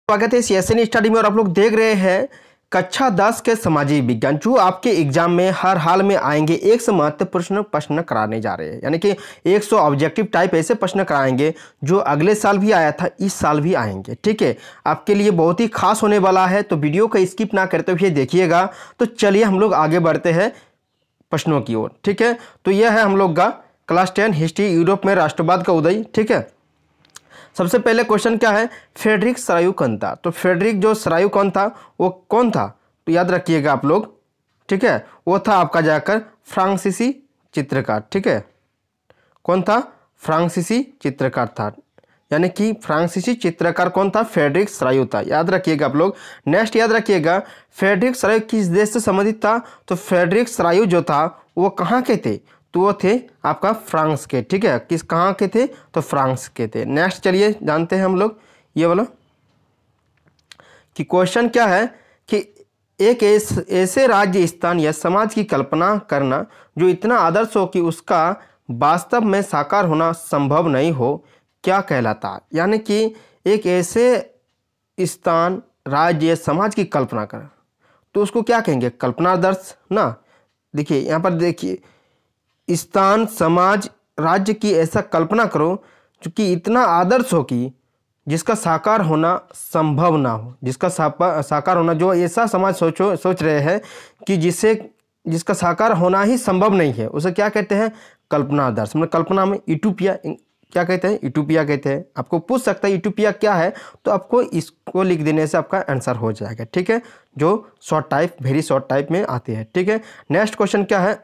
स्वागत है CSN study में और आप लोग देख रहे हैं कक्षा 10 के सामाजिक विज्ञान जो आपके एग्जाम में हर हाल में आएंगे। 100 महत्वपूर्ण प्रश्न कराने जा रहे हैं, यानी कि 100 ऑब्जेक्टिव टाइप ऐसे प्रश्न कराएंगे जो अगले साल भी आया था, इस साल भी आएंगे। ठीक है, आपके लिए बहुत ही खास होने वाला है, तो वीडियो को स्किप ना करते हुए देखिएगा। तो चलिए हम लोग आगे बढ़ते हैं प्रश्नों की ओर। ठीक है, तो यह है हम लोग का क्लास 10 हिस्ट्री यूरोप में राष्ट्रवाद का उदय। ठीक है, सबसे पहले क्वेश्चन क्या है, फ्रेडरिक सरायु कौन था? तो फ्रेडरिक जो सरायु कौन था, वो कौन था? तो याद रखिएगा आप लोग। ठीक है, वो था आपका जाकर फ्रांसीसी चित्रकार। ठीक है, कौन था? फ्रांसीसी चित्रकार था, यानी कि फ्रांसीसी चित्रकार कौन था? फ्रेडरिक सरायु था। याद रखिएगा आप लोग। नेक्स्ट याद रखिएगा, फ्रेडरिक सरायु किस देश से संबंधित था? तो फ्रेडरिक सरायु जो था वो कहाँ के थे? तो वो थे आपका फ्रांस के। ठीक है, किस कहाँ के थे? तो फ्रांस के थे। नेक्स्ट चलिए जानते हैं हम लोग ये वाला कि क्वेश्चन क्या है कि एक ऐसे राज्य स्थान या समाज की कल्पना करना जो इतना आदर्श हो कि उसका वास्तव में साकार होना संभव नहीं हो, क्या कहलाता? यानी कि एक ऐसे स्थान, राज्य या समाज की कल्पना कर, तो उसको क्या कहेंगे? कल्पना आदर्श ना। देखिए यहाँ पर देखिए, स्थान, समाज, राज्य की ऐसा कल्पना करो जो कि इतना आदर्श हो कि जिसका साकार होना संभव ना हो। जिसका साकार होना, जो ऐसा समाज सोच रहे हैं कि जिसका साकार होना ही संभव नहीं है, उसे क्या कहते हैं? कल्पना आदर्श। मतलब कल्पना में यूटोपिया क्या कहते हैं? यूटोपिया कहते हैं। आपको पूछ सकता है यूटोपिया क्या है, तो आपको इसको लिख देने से आपका आंसर हो जाएगा। ठीक है, जो short type, very short type में आती है। ठीक है, नेक्स्ट क्वेश्चन क्या है?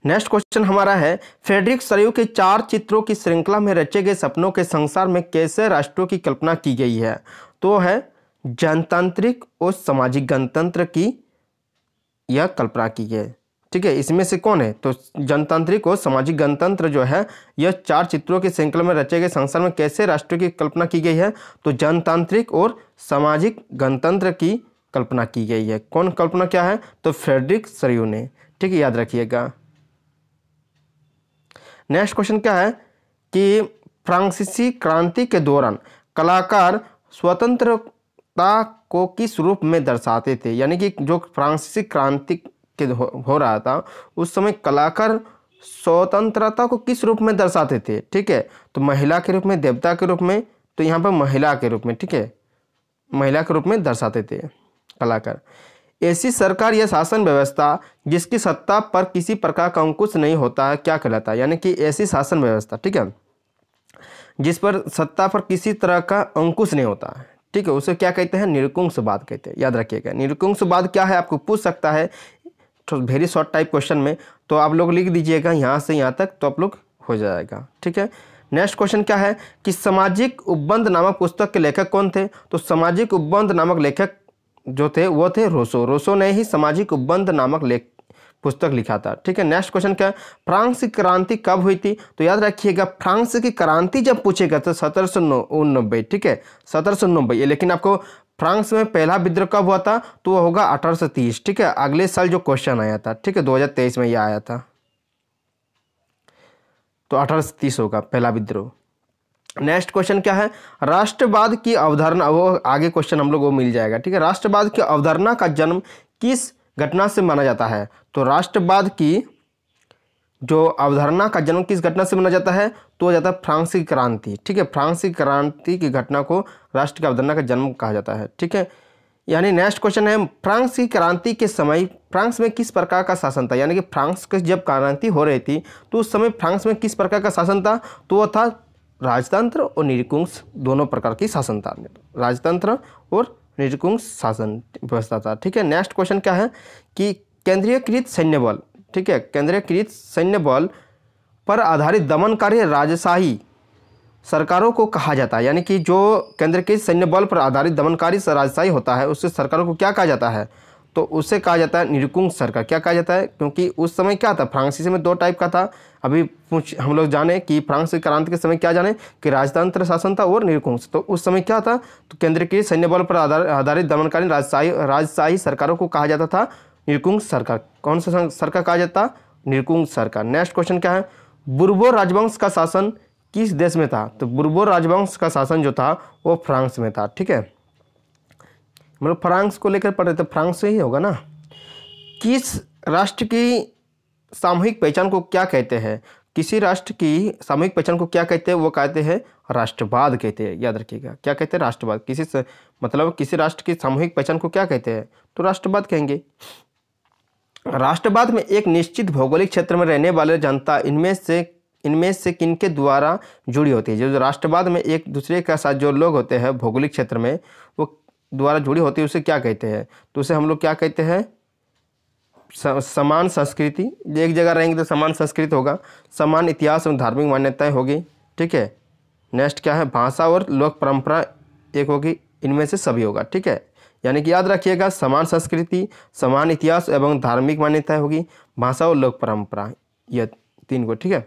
नेक्स्ट क्वेश्चन हमारा है, फ्रेडरिक सरायु के 4 चित्रों की श्रृंखला में रचे गए सपनों के संसार में कैसे राष्ट्रों की कल्पना की गई है? तो है जनतांत्रिक और सामाजिक गणतंत्र की यह कल्पना की गई। ठीक है, इसमें से कौन है? तो जनतांत्रिक और सामाजिक गणतंत्र जो है, यह 4 चित्रों की श्रृंखला में रचे गए संसार में कैसे राष्ट्रों की कल्पना की गई है? तो जनतांत्रिक और सामाजिक गणतंत्र की कल्पना की गई है। कौन कल्पना क्या है? तो फ्रेडरिक सरायु ने। ठीक है, याद रखिएगा। नेक्स्ट क्वेश्चन क्या है कि फ्रांसीसी क्रांति के दौरान कलाकार स्वतंत्रता को किस रूप में दर्शाते थे? यानी कि जो फ्रांसीसी क्रांति के हो रहा था उस समय कलाकार स्वतंत्रता को किस रूप में दर्शाते थे? ठीक है, तो महिला के रूप में, देवता के रूप में, तो यहाँ पर महिला के रूप में। ठीक है, महिला के रूप में दर्शाते थे कलाकार। ऐसी सरकार या शासन व्यवस्था जिसकी सत्ता पर किसी प्रकार का अंकुश नहीं होता है, क्या कहलाता है? यानी कि ऐसी शासन व्यवस्था, ठीक है, जिस पर सत्ता पर किसी तरह का अंकुश नहीं होता है, ठीक है, उसे क्या कहते हैं? निरंकुशवाद कहते हैं। याद रखिएगा, निरंकुशवाद क्या है, आपको पूछ सकता है तो वेरी शॉर्ट टाइप क्वेश्चन में, तो आप लोग लिख दीजिएगा यहाँ से यहाँ तक, तो आप लोग हो जाएगा। ठीक है, नेक्स्ट क्वेश्चन क्या है कि सामाजिक उपबंध नामक पुस्तक के लेखक कौन थे? तो सामाजिक उपबंध नामक लेखक जो थे वो थे रोसो। रोसो ने ही सामाजिक उपबंध नामक पुस्तक लिखा था। ठीक है, नेक्स्ट क्वेश्चन क्या है, फ्रांस की क्रांति कब हुई थी? तो याद रखिएगा, फ्रांस की क्रांति जब पूछेगा तो 1789। ठीक है, 1790। लेकिन आपको फ्रांस में पहला विद्रोह कब हुआ था? तो वो होगा 1830। ठीक है, अगले साल जो क्वेश्चन आया था, ठीक है, 2023 में ये आया था, तो 1830 होगा पहला विद्रोह। नेक्स्ट क्वेश्चन क्या है, राष्ट्रवाद की अवधारणा, वो आगे क्वेश्चन हम लोग वो मिल जाएगा। ठीक है, राष्ट्रवाद की अवधारणा का जन्म किस घटना से माना जाता है? तो राष्ट्रवाद की जो अवधारणा का जन्म किस घटना से माना जाता है? तो हो जाता है फ्रांसीसी क्रांति। ठीक है, फ्रांसीसी क्रांति की घटना को राष्ट्र की अवधारणा का जन्म कहा जाता है। ठीक है, यानी नेक्स्ट क्वेश्चन है, फ्रांस की क्रांति के समय फ्रांस में किस प्रकार का शासन था? यानी कि फ्रांस की जब क्रांति हो रही थी तो उस समय फ्रांस में किस प्रकार का शासन था? तो वो था राजतंत्र और निरंकुश दोनों प्रकार की शासन था। राजतंत्र और निरंकुश शासन व्यवस्था था। ठीक है, नेक्स्ट क्वेश्चन क्या है कि केंद्रीयकृत सैन्य बल, ठीक है, केंद्रीयकृत सैन्य बल पर आधारित दमनकारी राजशाही सरकारों को कहा जाता है? यानी कि जो केंद्रीयकृत सैन्य बल पर आधारित दमनकारी राजशाही होता है उससे सरकारों को क्या कहा जाता है? तो उससे कहा जाता है निरंकुश सरकार। क्या कहा जाता है? क्योंकि उस समय क्या था, फ्रांसीसी में 2 टाइप का था। अभी हम लोग जाने कि फ्रांस की क्रांति के समय क्या जाने कि राजतंत्र शासन था और निरंकुश। तो उस समय क्या था, तो केंद्रीय सैन्य बल पर आधारित दमनकारी राजशाही सरकारों को कहा जाता था निरंकुश सरकार। कौन सा सरकार कहा जाता? निरंकुश सरकार। नेक्स्ट क्वेश्चन क्या है, बुर्बो राजवंश का शासन किस देश में था? तो बुर्बोन राजवंश का शासन जो था वो फ्रांस में था। ठीक है, मतलब फ्रांस को लेकर पढ़ रहे थे, फ्रांस से ही होगा ना। किस राष्ट्र की सामूहिक पहचान को क्या कहते हैं? किसी राष्ट्र की सामूहिक पहचान को क्या कहते हैं? वो कहते हैं राष्ट्रवाद कहते हैं। याद रखिएगा, क्या कहते हैं? राष्ट्रवाद। मतलब किसी राष्ट्र की सामूहिक पहचान को क्या कहते हैं? तो राष्ट्रवाद कहेंगे। राष्ट्रवाद में एक निश्चित भौगोलिक क्षेत्र में रहने वाले जनता इनमें से किनके द्वारा जुड़ी होती है? जो राष्ट्रवाद में एक दूसरे के साथ जो लोग होते हैं भौगोलिक क्षेत्र में, वो द्वारा जुड़ी होती है, उसे क्या कहते हैं? तो उसे हम लोग क्या कहते हैं? समान संस्कृति। एक जगह रहेंगे तो समान संस्कृति होगा, समान इतिहास और धार्मिक मान्यताएं होगी। ठीक है, नेक्स्ट क्या है? भाषा और लोक परंपरा एक होगी, इनमें से सभी होगा। ठीक है, यानी कि याद रखिएगा, समान संस्कृति, समान इतिहास एवं धार्मिक मान्यताएं होगी, भाषा और लोक परंपरा, यह 3 को। ठीक है,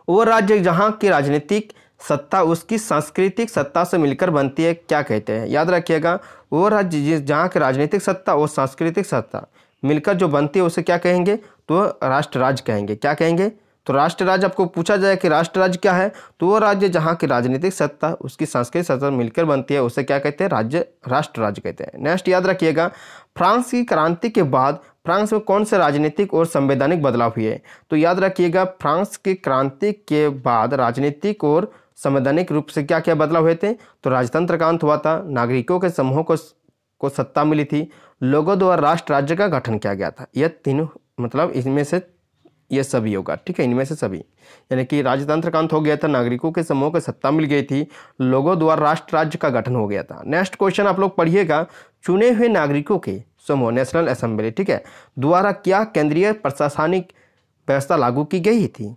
वो राज्य जहाँ की राजनीतिक सत्ता उसकी सांस्कृतिक सत्ता से मिलकर बनती है, क्या कहते हैं? याद रखिएगा, वो राज्य जहाँ की राजनीतिक सत्ता और सांस्कृतिक सत्ता मिलकर जो बनती है उसे क्या कहेंगे? तो राष्ट्र राज्य कहेंगे। क्या कहेंगे? तो राष्ट्र राज्य। आपको पूछा जाए कि राष्ट्र राज्य क्या है, तो वो राज्य जहाँ की राजनीतिक सत्ता उसकी सांस्कृतिक सत्ता मिलकर बनती है उसे क्या कहते हैं? राष्ट्र राज्य कहते हैं। नेक्स्ट याद रखिएगा, फ्रांस की क्रांति के बाद फ्रांस में कौन से राजनीतिक और संवैधानिक बदलाव हुए? तो याद रखिएगा, फ्रांस की क्रांति के बाद राजनीतिक और संवैधानिक रूप से क्या क्या बदलाव हुए थे? तो राजतंत्र का अंत हुआ था, नागरिकों के समूह को सत्ता मिली थी, लोगों द्वारा राष्ट्र राज्य का गठन किया गया था। यह तीनों, मतलब इसमें से ये सभी होगा। ठीक है, इनमें से सभी, यानी कि राजतंत्र का अंत हो गया था, नागरिकों के समूह को सत्ता मिल गई थी, लोगों द्वारा राष्ट्र राज्य का गठन हो गया था। नेक्स्ट क्वेश्चन आप लोग पढ़िएगा, चुने हुए नागरिकों के समूह नेशनल असेंबली, ठीक है, द्वारा क्या केंद्रीय प्रशासनिक व्यवस्था लागू की गई थी?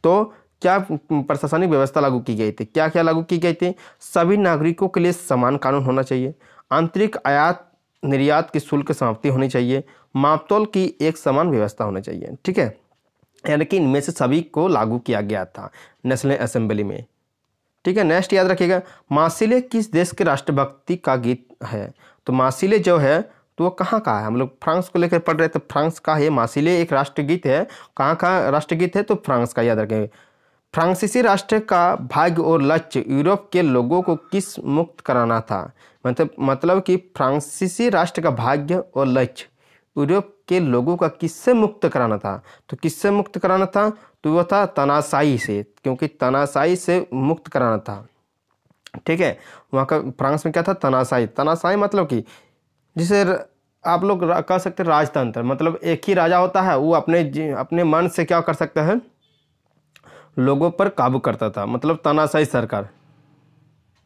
तो क्या प्रशासनिक व्यवस्था लागू की गई थी? क्या क्या लागू की गई थी? सभी नागरिकों के लिए समान कानून होना चाहिए, आंतरिक आयात निर्यात की शुल्क समाप्ति होनी चाहिए, मापतौल की एक समान व्यवस्था होनी चाहिए। ठीक है, यानी कि इनमें से सभी को लागू किया गया था नेशनल असेंबली में। ठीक है, नेक्स्ट याद रखिएगा, मार्सिले किस देश के राष्ट्रभक्ति का गीत है? तो मार्सिले जो है तो वो कहाँ का है? हम लोग फ्रांस को लेकर पढ़ रहे थे, फ्रांस का है मार्सिले, एक राष्ट्रगीत है। कहाँ का राष्ट्रगीत है? तो फ्रांस का, याद रखेंगे। फ्रांसीसी राष्ट्र का भाग्य और लक्ष्य यूरोप के लोगों को किस मुक्त कराना था? मतलब कि फ्रांसीसी राष्ट्र का भाग्य और लक्ष्य यूरोप के लोगों का किससे मुक्त कराना था? तो किससे मुक्त कराना था? तो वो था तानाशाही से, क्योंकि तानाशाही से मुक्त कराना था। ठीक है, वहाँ का फ्रांस में क्या था? तानाशाही। तानाशाही मतलब कि जिसे आप लोग कह सकते हैं राजतंत्र, मतलब एक ही राजा होता है, वो अपने मन से क्या कर सकता है? लोगों पर काबू करता था, मतलब तानाशाही सरकार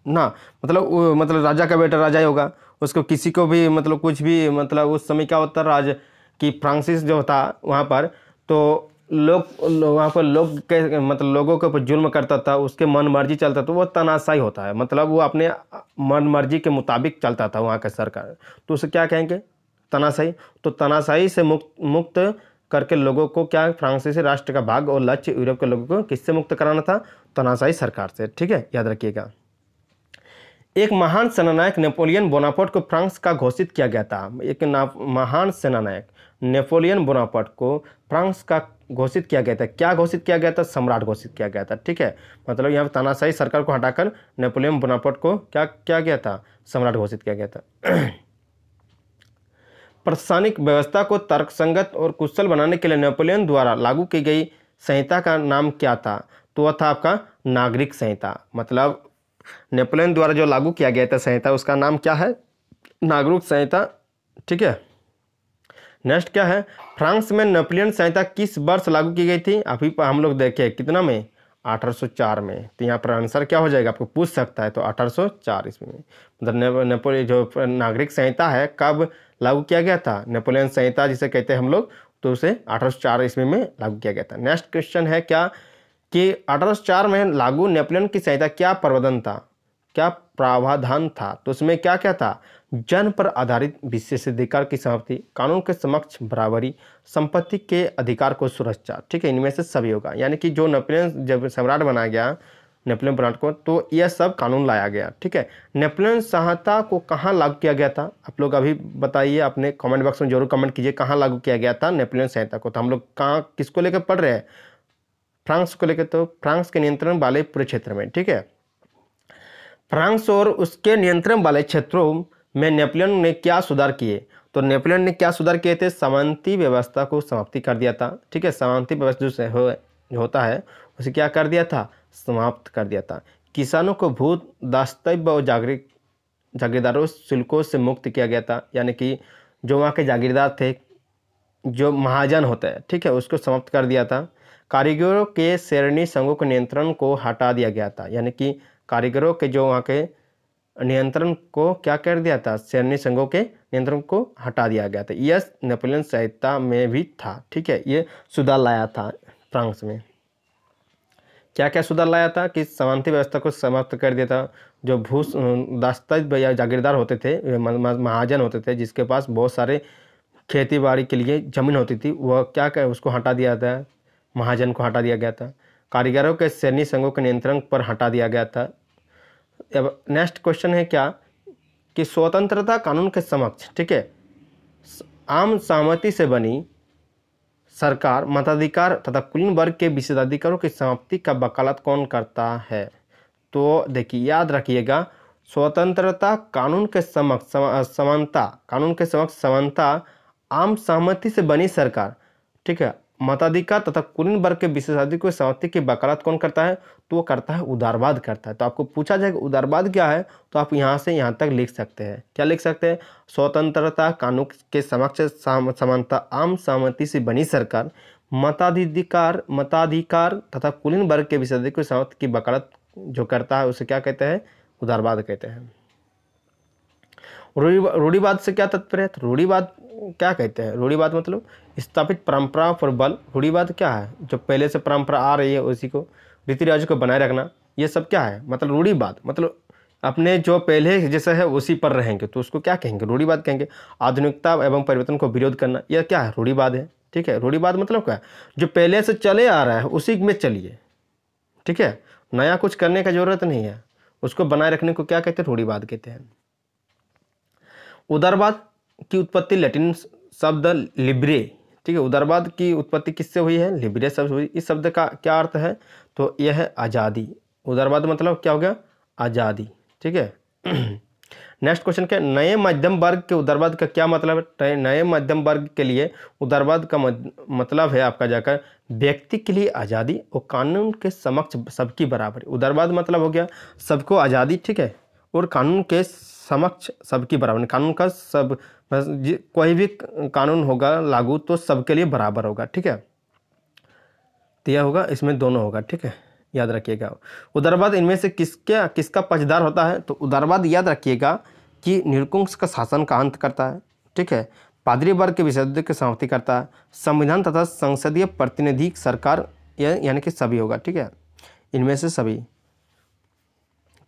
ना। मतलब राजा का बेटा राजा ही होगा, उसको किसी को भी मतलब कुछ भी, मतलब उस समय क्या होता राज कि फ्रांसिस जो था वहाँ पर, तो वहाँ पर लोग के मतलब लोगों के ऊपर जुल्म करता था, उसके मन मर्जी चलता था, वो तानाशाही होता है। मतलब वो अपने मन मर्जी के मुताबिक चलता था वहाँ का सरकार, तो उसे क्या कहेंगे? तानाशाही। तो तानाशाही से मुक्त करके लोगों को क्या, फ्रांसीसी राष्ट्र का भाग और लक्ष्य यूरोप के लोगों को किससे मुक्त कराना था? तानाशाही सरकार से। ठीक है, याद रखिएगा। एक महान सेनानायक नेपोलियन बोनापार्ट को फ्रांस का घोषित किया गया था। एक महान सेनानायक नेपोलियन बोनापार्ट को फ्रांस का घोषित किया गया था। क्या घोषित किया गया था? सम्राट घोषित किया गया था। ठीक है, मतलब यहाँ तानाशाही सरकार को हटाकर नेपोलियन बोनापार्ट को क्या किया गया था? सम्राट घोषित किया गया था। प्रशासनिक व्यवस्था को तर्कसंगत और कुशल बनाने के लिए नेपोलियन द्वारा लागू की गई संहिता का नाम क्या था? तो वह था आपका नागरिक संहिता। मतलब नेपोलियन द्वारा जो लागू किया गया था संहिता, उसका नाम क्या है? नागरिक संहिता। ठीक है, नेक्स्ट क्या है? फ्रांस में नेपोलियन संहिता किस वर्ष लागू की गई थी? अभी हम लोग देखें कितना में? 1804 में। तो यहाँ पर आंसर क्या हो जाएगा? आपको पूछ सकता है, तो 1804 ईस्वी में। मतलब नेपोलियन जो नागरिक संहिता है कब लागू किया गया था? नेपोलियन संहिता जिसे कहते हैं हम लोग, तो उसे 1804 ईस्वी में लागू किया गया था। नेक्स्ट क्वेश्चन है क्या कि 1804 में लागू नेपोलियन की संहिता क्या प्रावधान था? क्या प्रावधान था? तो उसमें क्या क्या था? जन पर आधारित विशेषाधिकार की समाप्ति, कानून के समक्ष बराबरी, संपत्ति के अधिकार को सुरक्षा। ठीक है, इनमें से सभी होगा। यानी कि जो नेपोलियन जब सम्राट बनाया गया नेपोलियन बोनापार्ट को, तो यह सब कानून लाया गया। ठीक है, नेपोलियन संहिता को कहाँ लागू किया गया था? आप लोग अभी बताइए, अपने कमेंट बॉक्स में जरूर कमेंट कीजिए कहाँ लागू किया गया था नेपोलियन संहिता को। तो हम लोग कहाँ किसको लेकर पढ़ रहे हैं? फ्रांस को लेकर, तो फ्रांस के नियंत्रण वाले पूरे क्षेत्र में, ठीक है। फ्रांस और उसके नियंत्रण वाले क्षेत्रों में नेपोलियन ने क्या सुधार किए? तो नेपोलियन ने क्या सुधार किए थे? सामंती व्यवस्था को समाप्ति कर दिया था, ठीक है। सामंती व्यवस्था जो होता है उसे क्या कर दिया था? समाप्त कर दिया था। किसानों को भूत दास्तव्य और जागीरदारों शुल्कों से मुक्त किया गया था, यानी कि जो वहाँ के जागीरदार थे, जो महाजन होते हैं, ठीक है, उसको समाप्त कर दिया था। कारीगरों के श्रेणी संघों के नियंत्रण को हटा दिया गया था, यानी कि कारीगरों के जो वहाँ के नियंत्रण को क्या कर दिया था? श्रेणी संघों के नियंत्रण को हटा दिया गया था। यह नेपोलियन सहायता में भी था, ठीक है। ये सुधार लाया था फ्रांस में। क्या क्या सुधार लाया था? कि सामंती व्यवस्था को समाप्त कर दिया था। जो दास्तव्य या जागीरदार होते थे, महाजन होते थे, जिसके पास बहुत सारे खेती बाड़ी के लिए जमीन होती थी, वह क्या कर उसको हटा दिया था, महाजन को हटा दिया गया था। कारीगरों के श्रेणी संघों के नियंत्रण पर हटा दिया गया था। अब नेक्स्ट क्वेश्चन है क्या? कि स्वतंत्रता कानून के समक्ष, ठीक है, आम सहमति से बनी सरकार मताधिकार तथा कुलीन वर्ग के विशेषाधिकारों की समाप्ति का वकालत कौन करता है? तो देखिए, याद रखिएगा, स्वतंत्रता कानून के समक्ष समानता, कानून के समक्ष समानता, आम सहमति से बनी सरकार, ठीक है, मताधिकार तथा कुलीन वर्ग के विशेषाधिकारों की समाप्ति की वकालत कौन करता है? तो वो करता है उदारवाद करता है। तो आपको पूछा जाएगा उदारवाद क्या है, तो आप यहाँ से यहाँ तक लिख सकते हैं। क्या लिख सकते हैं? स्वतंत्रता कानून के समक्ष समानता, आम सहमति से बनी सरकार, मताधिकार तथा कुलीन वर्ग के विशेषाधिकारों की समाप्ति की वकालत जो करता है उसे क्या कहते हैं? उदारवाद कहते हैं। रूढ़िवाद से क्या तात्पर्य है? तो रूढ़िवाद क्या कहते हैं? रूढ़िवाद मतलब स्थापित परंपरा पर बल। रूढ़िवाद क्या है? जो पहले से परंपरा आ रही है उसी को, रीति रिवाज को बनाए रखना, ये सब क्या है? मतलब रूढ़िवाद मतलब अपने जो पहले जैसा है उसी पर रहेंगे, तो उसको क्या कहेंगे? रूढ़िवाद कहेंगे। आधुनिकता एवं परिवर्तन को विरोध करना, यह क्या है? रूढ़िवाद है, ठीक है। रूढ़िवाद मतलब क्या है? जो पहले से चले आ रहा है उसी में चलिए, ठीक है, नया कुछ करने का जरूरत नहीं है, उसको बनाए रखने को क्या कहते हैं? रूढ़िवाद कहते हैं। उदारवाद की उत्पत्ति लैटिन शब्द लिब्रे, ठीक है। उदारवाद की उत्पत्ति किससे हुई है? लिब्रे शब्द हुई। इस शब्द का क्या अर्थ है? तो यह है आज़ादी। उदारवाद मतलब क्या हो गया? आज़ादी, ठीक है। नेक्स्ट क्वेश्चन क्या? नए मध्यम वर्ग के उदारवाद का क्या मतलब है? नए मध्यम वर्ग के लिए उदारवाद का मतलब है आपका जाकर व्यक्ति के लिए आज़ादी और कानून के समक्ष सबकी बराबरी। उदारवाद मतलब हो गया सबको आज़ादी, ठीक है, और कानून के समक्ष सबकी बराबरी। कानून का सब, कोई भी कानून होगा लागू तो सबके लिए बराबर होगा, ठीक है। तो यह होगा, इसमें दोनों होगा, ठीक है, याद रखिएगा। उदारवाद इनमें से किसका पक्षधर होता है? तो उदारवाद याद रखिएगा कि निरंकुश का शासन का अंत करता है, ठीक है, पादरी वर्ग के विशेषाधिकार की समाप्ति करता है, संविधान तथा संसदीय प्रतिनिधि सरकार, यानी कि सभी होगा, ठीक है, इनमें से सभी।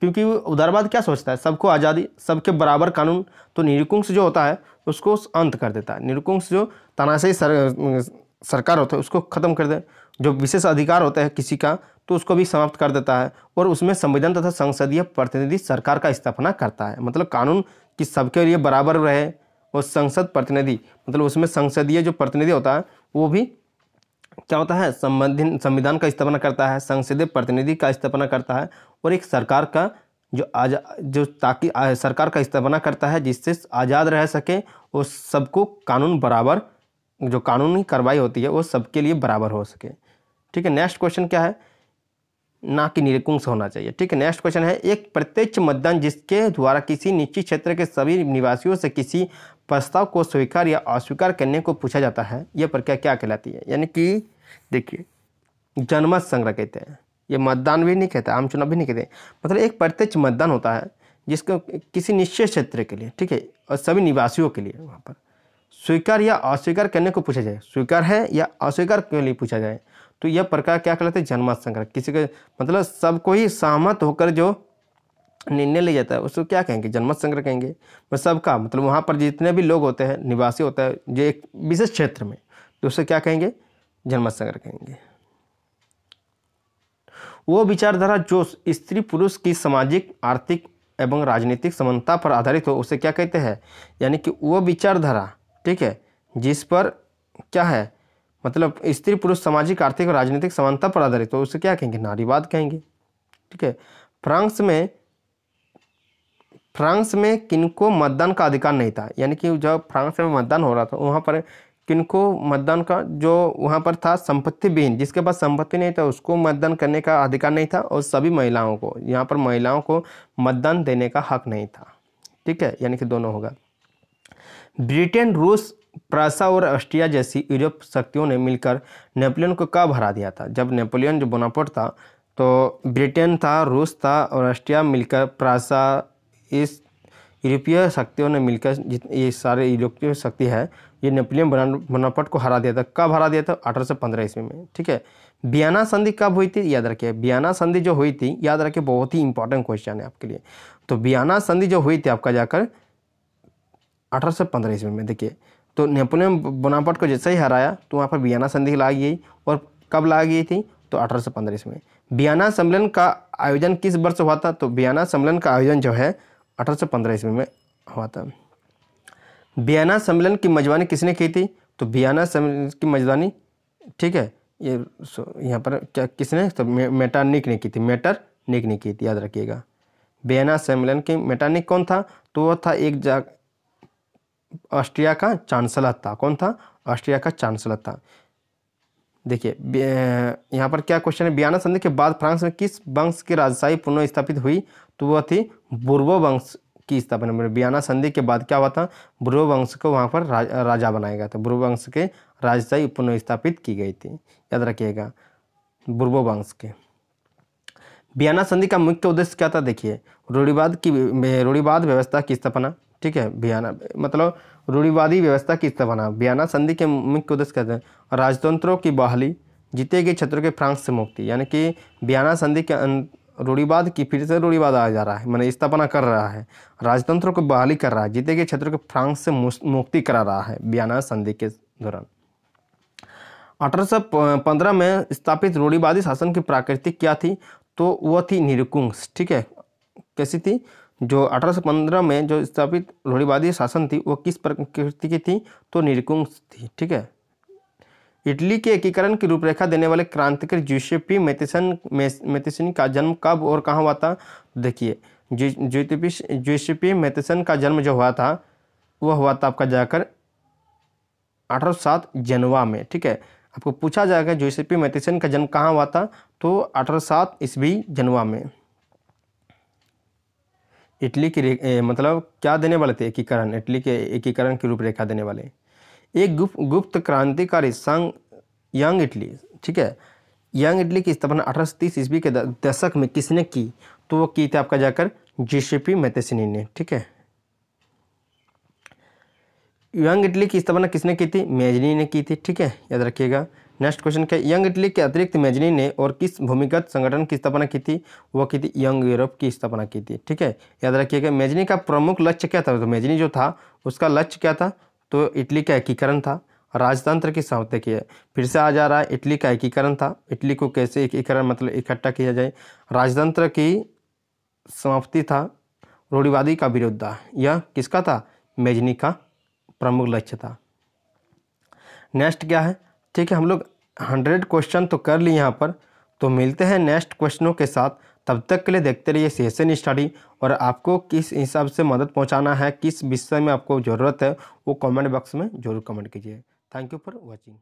क्योंकि उदारवाद क्या सोचता है? सबको आज़ादी, सबके बराबर कानून। तो निरंकुश जो होता है उसको अंत कर देता है। निरंकुश जो तानाशाही सरकार होता है उसको ख़त्म कर दे। जो विशेष अधिकार होता है किसी का तो उसको भी समाप्त कर देता है, और उसमें संविधान तथा संसदीय प्रतिनिधि सरकार का स्थापना करता है। मतलब कानून कि सबके लिए बराबर रहे, और संसद प्रतिनिधि मतलब उसमें संसदीय जो प्रतिनिधि होता है वो भी क्या होता है? संविधान का स्थापना करता है, संसदीय प्रतिनिधि का स्थापना करता है, और एक सरकार का जो ताकि सरकार का स्थापना करता है जिससे आज़ाद रह सके और सबको कानून बराबर, जो कानूनी कार्रवाई होती है वो सबके लिए बराबर हो सके, ठीक है। नेक्स्ट क्वेश्चन क्या है? ना कि निरंकुश होना चाहिए, ठीक है। नेक्स्ट क्वेश्चन है, एक प्रत्यक्ष मतदान जिसके द्वारा किसी निश्चित क्षेत्र के सभी निवासियों से किसी प्रस्ताव को स्वीकार या अस्वीकार करने को पूछा जाता है, यह प्रक्रिया क्या कहलाती है? यानी कि देखिए, जनमत संग्रह कहते हैं। ये मतदान भी नहीं कहते, आम चुनाव भी नहीं कहते। मतलब एक प्रत्यक्ष मतदान होता है जिसको किसी निश्चित क्षेत्र के लिए, ठीक है, और सभी निवासियों के लिए वहाँ पर स्वीकार या अस्वीकार करने को पूछा जाए, स्वीकार है या अस्वीकार के लिए पूछा जाए, तो यह प्रकार क्या कहलाता है? जनमत संग्रह। किसी के मतलब सबको ही सहमत होकर जो निर्णय ले जाता है उसको क्या कहेंगे? जनमत संग्रह कहेंगे। बस सबका मतलब वहाँ पर जितने भी लोग होते हैं, निवासी होता है जो एक विशेष क्षेत्र में, तो उसे क्या कहेंगे? जनमत संग्रह कहेंगे। वो विचारधारा जो स्त्री पुरुष की सामाजिक, आर्थिक एवं राजनीतिक समानता पर आधारित हो उसे क्या कहते हैं? यानी कि वो विचारधारा, ठीक है, जिस पर क्या है? मतलब स्त्री पुरुष सामाजिक आर्थिक और राजनीतिक समानता पर आधारित, तो उसे क्या कहेंगे, नारीवाद कहेंगे। ठीक है। फ्रांस में किनको मतदान का अधिकार नहीं था, यानी कि जब फ्रांस में मतदान हो रहा था वहाँ पर किनको मतदान का जो वहाँ पर था, संपत्ति विहीन, जिसके पास संपत्ति नहीं था उसको मतदान करने का अधिकार नहीं था, और सभी महिलाओं को, यहाँ पर महिलाओं को मतदान देने का हक नहीं था। ठीक है, यानी कि दोनों होगा। ब्रिटेन, रूस, प्रासा और ऑस्ट्रिया जैसी यूरोप शक्तियों ने मिलकर नेपोलियन को कब हरा दिया था? जब नेपोलियन जो बोनापार्ट था, तो ब्रिटेन था, रूस था और ऑस्ट्रिया मिलकर, प्रासा, इस यूरोपीय शक्तियों ने मिलकर, ये सारे यूरोपीय शक्ति है, ये नेपोलियन बोनापार्ट को हरा दिया था। कब हरा दिया था? 1815 ईस्वी में। ठीक है। वियना संधि कब हुई थी? याद रखिए, वियना संधि जो हुई थी, याद रखिए, बहुत ही इंपॉर्टेंट क्वेश्चन है आपके लिए। तो वियना संधि जो हुई थी आपका जाकर 1815 ईस्वी में। देखिए, तो नेपोलियन बोनापार्ट को जैसे ही हराया तो वहाँ पर वियना संधि लाई गई, और कब लाई गई थी? तो 1815 ईस्वी में। वियना सम्मेलन का आयोजन किस वर्ष हुआ था? तो वियना सम्मेलन का आयोजन जो है 1815 ईस्वी में हुआ था। वियना सम्मेलन की मेजबानी किसने की थी? तो वियना सम्मेलन की मेजबानी, ठीक है, ये यहाँ पर क्या किसने? तो मेटरनिक ने की थी, मेटरनिक ने की थी, याद रखिएगा। वियना सम्मेलन की मेटरनिक कौन था? तो वो था ऑस्ट्रिया का चांसलर था। कौन था? ऑस्ट्रिया का चांसलर था। देखिए, यहाँ पर क्या क्वेश्चन है, वियना संधि के बाद फ्रांस में किस वंश की राजशाही पुनः स्थापित हुई? तो वह थी बूर्बो वंश की स्थापना। वियना संधि के बाद क्या हुआ था? बूर्बो वंश को वहाँ पर राजा बनाया गया था। बूर्बो वंश के राजशाही पुनः स्थापित की गई थी, याद रखिएगा, बूर्बो वंश के। वियना संधि का मुख्य उद्देश्य क्या था? देखिए, रूढ़िवाद व्यवस्था की स्थापना। ठीक है, वियना मतलब रूढ़िवादी व्यवस्था की स्थापना। वियना संधि के मुख्य उद्देश्य क्या था? राजतंत्रों की बहाली, जीते गए क्षेत्रों के फ्रांस से मुक्ति, यानी कि वियना संधि के रूढ़िवाद की, फिर से रूढ़िवाद आ जा रहा है, मैंने स्थापना कर रहा है, राजतंत्रों को बहाली कर रहा है, जीते गए क्षेत्रों के फ्रांस से मुक्ति करा रहा है वियना संधि के दौरान। 1815 में स्थापित रूढ़िवादी शासन की प्रकृति क्या थी? तो वह थी निरंकुश। ठीक है, कैसी थी? जो 1815 में जो स्थापित रूढ़िवादी शासन थी वो किस प्रकृति की थी? तो निरंकुश थी। ठीक है। इटली के एकीकरण की रूपरेखा देने वाले क्रांतिकारी ज्यूसेप्पे मैत्तेरानी का जन्म कब और कहाँ हुआ था? देखिए, ज्यूसेप्पे मैत्तेरानी का जन्म जो हुआ था वह हुआ था आपका जाकर 1807 जेनवा में। ठीक है, आपको पूछा जाएगा ज्यूसेप्पे मैत्तेरानी का जन्म कहाँ हुआ था? तो 1807 ईस्वी जेनवा में। इटली की मतलब क्या देने वाले थे? एकीकरण, इटली के एकीकरण की रूपरेखा देने वाले। एक गुप्त क्रांतिकारी संघ यंग इटली। ठीक है, यंग इटली की स्थापना 1830 ईस्वी के दशक में किसने की? तो वो की थी आपका जाकर ज्यूसेप्पे मैत्तेरानी ने। ठीक है, यंग इटली की स्थापना किसने की थी? मैजनी ने की थी। ठीक है, याद रखिएगा। नेक्स्ट क्वेश्चन क्या? यंग इटली के अतिरिक्त मैजनी ने और किस भूमिगत संगठन की स्थापना की थी? वो की थी यंग यूरोप की स्थापना की थी। ठीक है, याद रखिएगा। मैजनी का प्रमुख लक्ष्य क्या था? तो मैजनी जो था उसका लक्ष्य क्या था? तो इटली का एकीकरण था, राजतंत्र की समाप्ति की है। फिर से आ जा रहा है, इटली का एकीकरण था, इटली को कैसे एकीकरण मतलब इकट्ठा किया जाए, राजतंत्र की समाप्ति था, रूढ़िवादी का विरोध था। यह किसका था? मैजनी का प्रमुख लक्ष्य था। नेक्स्ट क्या है? ठीक है, हम लोग 100 क्वेश्चन तो कर लिए यहाँ पर, तो मिलते हैं नेक्स्ट क्वेश्चनों के साथ। तब तक के लिए देखते रहिए सेशन स्टडी, और आपको किस हिसाब से मदद पहुँचाना है, किस विषय में आपको ज़रूरत है, वो कमेंट बॉक्स में जरूर कमेंट कीजिए। Thank you for watching.